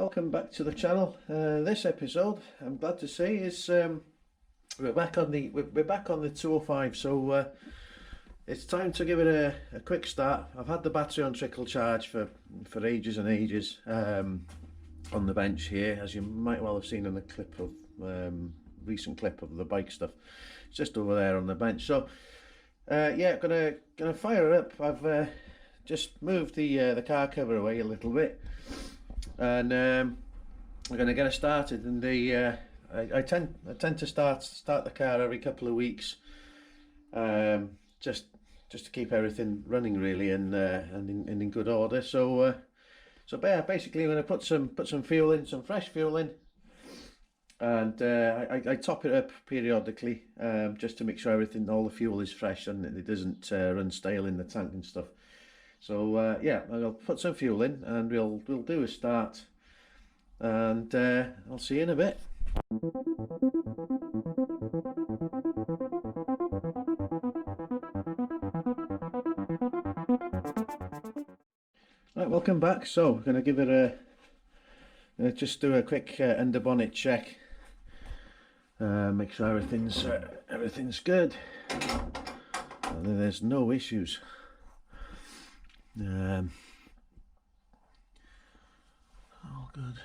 welcome back to the channel. This episode, I'm glad to say, is we're back on the 205. So it's time to give it a quick start. I've had the battery on trickle charge for ages and ages on the bench here, as you might well have seen in the clip of recent clip of the bike stuff. It's just over there on the bench. So yeah, gonna fire it up. I've just moved the car cover away a little bit, and we're going to get it started. And I tend to start the car every couple of weeks, just to keep everything running really and in good order. So yeah, basically I'm going to put some fuel in, some fresh fuel in, and I top it up periodically, just to make sure all the fuel is fresh and it doesn't run stale in the tank and stuff. So yeah, I'll put some fuel in and we'll do a start, and I'll see you in a bit. Right, welcome back. So we're going to give it just do a quick under bonnet check, make sure everything's good and there's no issues. All good,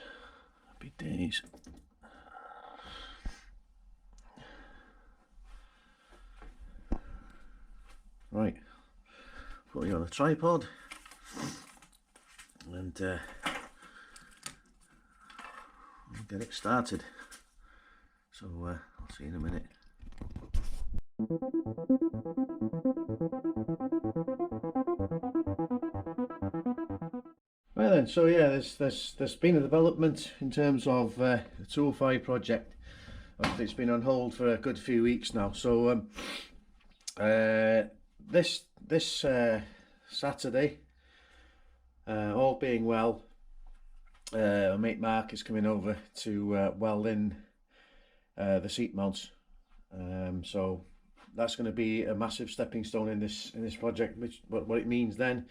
happy days. Right, put you on a tripod and we'll get it started. So I'll see you in a minute. Right then, so yeah, there's been a development in terms of the 205 project. Obviously, it's been on hold for a good few weeks now. So this Saturday, all being well, my mate Mark is coming over to weld in the seat mounts. So that's going to be a massive stepping stone in this project. What it means then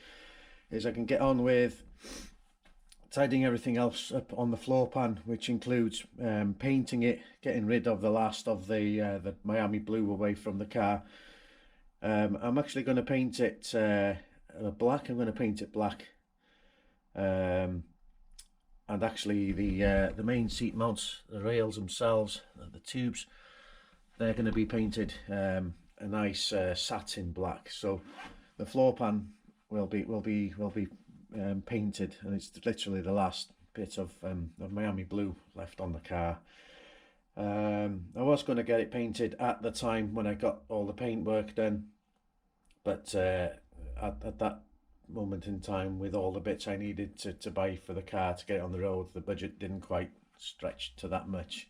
is I can get on with tidying everything else up on the floor pan, which includes painting it, getting rid of the last of the Miami blue away from the car. I'm actually going to paint it black. I'm going to paint it black, and actually the main seat mounts, the rails themselves, the tubes, they're going to be painted a nice satin black. So the floor pan will be painted, and it's literally the last bit of Miami blue left on the car. I was going to get it painted at the time when I got all the paint work done, but at that moment in time, with all the bits I needed to buy for the car to get it on the road, the budget didn't quite stretch to that much.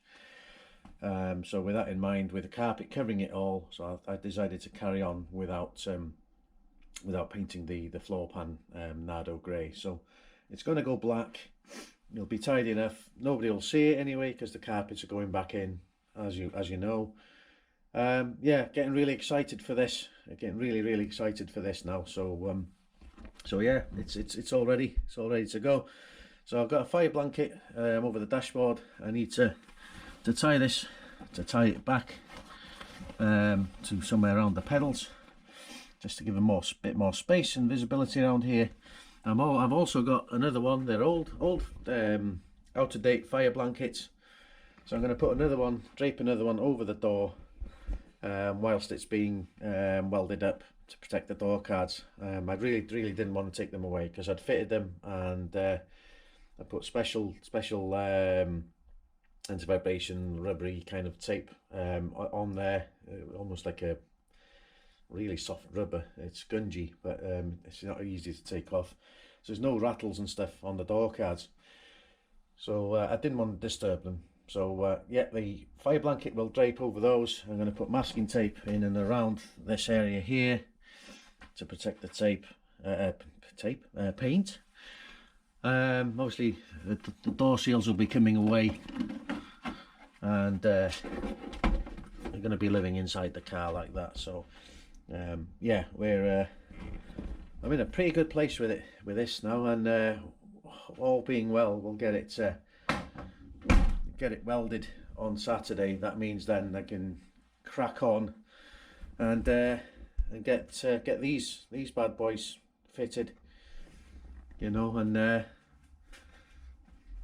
So with that in mind, with the carpet covering it all, so I decided to carry on without painting the floor pan Nardo grey. So it's going to go black. It'll be tidy enough. Nobody will see it anyway because the carpets are going back in, as you know. Yeah, getting really excited for this. Getting really excited for this now. So so yeah, it's all ready. It's all ready to go. So I've got a fire blanket over the dashboard. I need to tie it back to somewhere around the pedals, just to give them bit more space and visibility around here. I've also got another one. They're old out of date fire blankets, so I'm going to put drape another one over the door whilst it's being welded up to protect the door cards. I really didn't want to take them away because I'd fitted them, and I put special anti-vibration rubbery kind of tape on there, almost like a really soft rubber. It's gungy, but it's not easy to take off. So there's no rattles and stuff on the door cards, so I didn't want to disturb them. So yeah, the fire blanket will drape over those. I'm going to put masking tape in and around this area here to protect the paint. Obviously the door seals will be coming away, and I'm going to be living inside the car like that. So yeah, I'm in a pretty good place with this now, and all being well, we'll get it get it welded on Saturday. That means then I can crack on and get these bad boys fitted, you know. And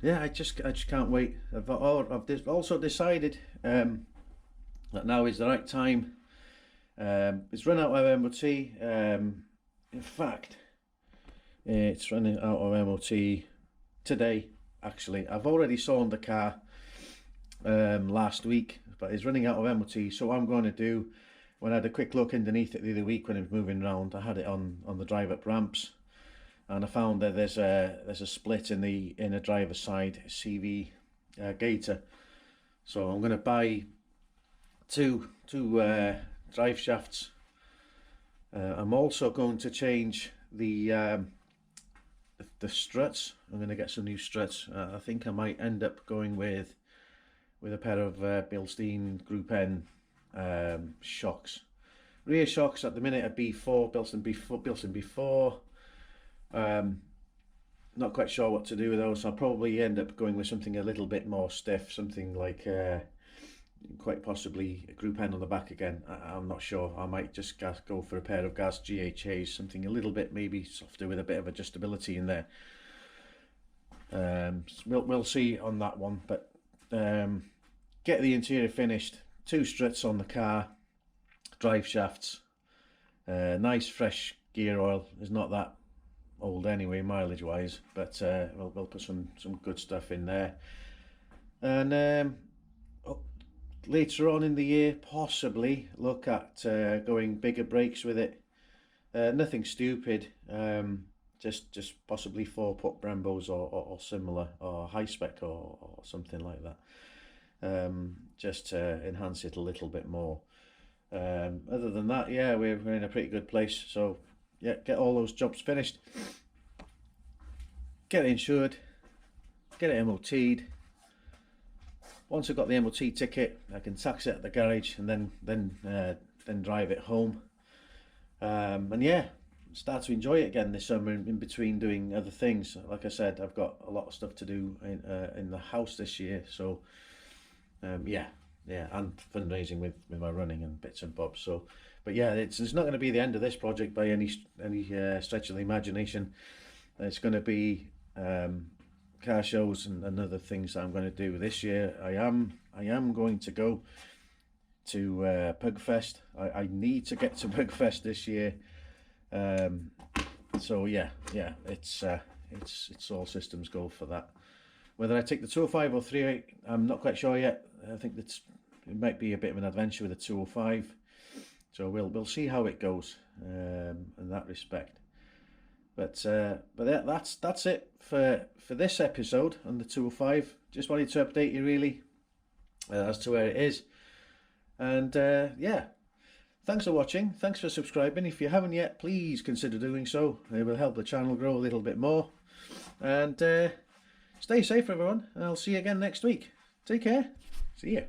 yeah, I just can't wait. I've also decided that now is the right time. It's run out of MOT. In fact, it's running out of MOT today. Actually, I've already sold the car last week, but it's running out of MOT. So what I'm going to do, when I had a quick look underneath it the other week when I was moving around, I had it on the drive up ramps, and I found that there's a split in the inner driver's side CV gaiter. So I'm going to buy two drive shafts. I'm also going to change the struts. I'm going to get some new struts. I think I might end up going with a pair of Bilstein Group N shocks. Rear shocks at the minute are B4, Bilstein B4. Not quite sure what to do with those. I'll probably end up going with something a little bit more stiff, something like quite possibly a Group N on the back again. I'm not sure. I might just go for a pair of gas GHAs, something a little bit maybe softer with a bit of adjustability in there. We'll see on that one, but get the interior finished, 2 struts on the car, drive shafts, nice fresh gear oil. It's not that old anyway, mileage wise, but we'll put some good stuff in there. And later on in the year, possibly look at going bigger brakes with it. Nothing stupid, just possibly 4-putt Brembos or similar, or high spec or something like that, just to enhance it a little bit more. Other than that, yeah, we're in a pretty good place. So yeah, get all those jobs finished, get it insured, get it MOT'd. Once I've got the MOT ticket, I can tax it at the garage and then drive it home. And yeah, start to enjoy it again this summer in between doing other things. Like I said, I've got a lot of stuff to do in the house this year. So yeah, and fundraising with my running and bits and bobs. So, but yeah, it's not going to be the end of this project by any stretch of the imagination. It's going to be car shows and other things that I'm going to do this year. I am going to go to Pugfest. I need to get to Pugfest this year. So yeah, it's all systems go for that. Whether I take the 205 or 38, I'm not quite sure yet. I think it might be a bit of an adventure with the 205. So we'll see how it goes in that respect. But yeah, that's it for this episode on the 205. Just wanted to update you really as to where it is. And yeah, thanks for watching. Thanks for subscribing. If you haven't yet, please consider doing so. It will help the channel grow a little bit more. And stay safe, everyone. I'll see you again next week. Take care. See ya.